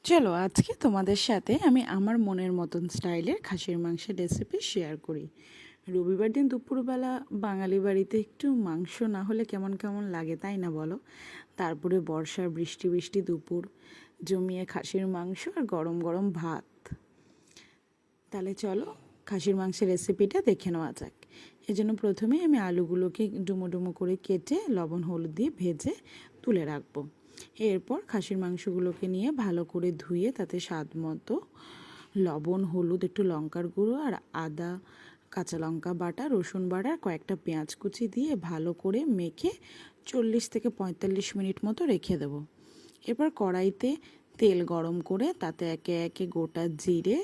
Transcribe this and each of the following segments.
চলো আজকে তোমাদের সাথে আমি আমার মনের মতন স্টাইলের খাসির মাংসের রেসিপি শেয়ার করি। রবিবার দিন দুপুরবেলা বাঙালি বাড়িতে একটু মাংস না হলে কেমন কেমন লাগে, তাই না বলো? তারপরে বর্ষার বৃষ্টি বৃষ্টি দুপুর, জমিয়ে খাসির মাংস আর গরম গরম ভাত। তাহলে চলো খাসির মাংসের রেসিপিটা দেখে নেওয়া যাক। এজন্য প্রথমে আমি আলুগুলোকে ডুমো ডুমো করে কেটে লবণ হলুদ দিয়ে ভেজে তুলে রাখবো। এরপর খাসির মাংসগুলোকে নিয়ে ভালো করে ধুয়ে তাতে স্বাদ মতো লবণ হলুদ একটু লঙ্কার গুঁড়ো আর আদা কাঁচা লঙ্কা বাটা রসুন বাটা কয়েকটা পেঁয়াজ কুচি দিয়ে ভালো করে মেখে 40 থেকে 45 মিনিট মতো রেখে দেবো। এরপর কড়াইতে তেল গরম করে তাতে একে একে গোটা জিরে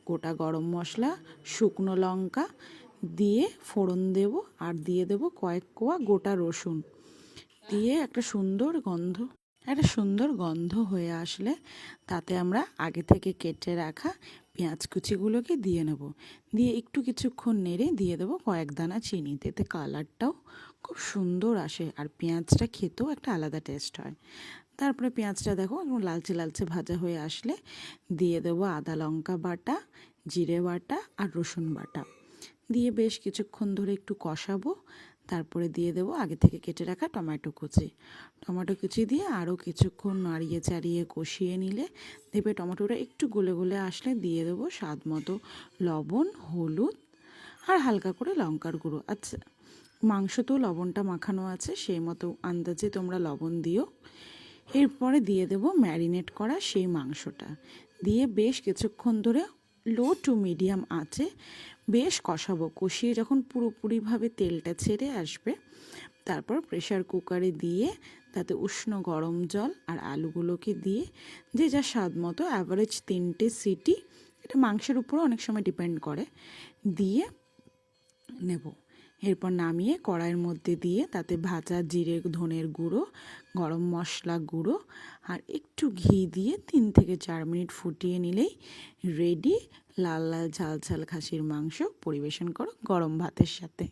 গোটা গরম মশলা শুকনো লঙ্কা দিয়ে ফোড়ন দেব আর দিয়ে দেব কয়েক কোয়া গোটা রসুন দিয়ে একটা সুন্দর গন্ধ হয়ে আসলে তাতে আমরা আগে থেকে কেটে রাখা পেঁয়াজ কুচিগুলোকে দিয়ে নেব। দিয়ে একটু কিছুক্ষণ নেড়ে দিয়ে দেবো কয়েক দানা চিনি, এতে কালারটাও খুব সুন্দর আসে আর পেঁয়াজটা খেতেও একটা আলাদা টেস্ট হয়। তারপরে পেঁয়াজটা দেখো একদম লালচে লালচে ভাজা হয়ে আসলে দিয়ে দেবো আদা লঙ্কা বাটা জিরে বাটা আর রসুন বাটা দিয়ে বেশ কিছুক্ষণ ধরে একটু কষাবো। তারপরে দিয়ে দেবো আগে থেকে কেটে রাখা টমেটো কুচি দিয়ে আরও কিছুক্ষণ নাড়িয়ে চাড়িয়ে কষিয়ে নিলে দেখবে টমেটোটা একটু গলে গলে আসলে দিয়ে দেবো স্বাদ মতো লবণ হলুদ আর হালকা করে লঙ্কার গুঁড়ো। আচ্ছা, মাংস তো লবণটা মাখানো আছে, সেই মতো আন্দাজে তোমরা লবণ দিও। এরপরে দিয়ে দেবো ম্যারিনেট করা সেই মাংসটা দিয়ে বেশ কিছুক্ষণ ধরে লো টু মিডিয়াম আঁচে বেশ কষাবো। কষিয়ে যখন পুরোপুরিভাবে তেলটা ছেড়ে আসবে তারপর প্রেশার কুকারে দিয়ে তাতে উষ্ণ গরম জল আর আলুগুলোকে দিয়ে যে যা স্বাদ মতো অ্যাভারেজ 3টে সিটি, এটা মাংসের উপরও অনেক সময় ডিপেন্ড করে, দিয়ে নেব। এরপর নামিয়ে কড়াইয়ের মধ্যে দিয়ে তাতে ভাজা জিরে ধনের গুঁড়ো গরম মশলা গুঁড়ো আর একটু ঘি দিয়ে 3 থেকে 4 মিনিট ফুটিয়ে নিলেই রেডি লাল লাল ঝাল ঝাল খাসির মাংস। পরিবেশন করো গরম ভাতের সাথে।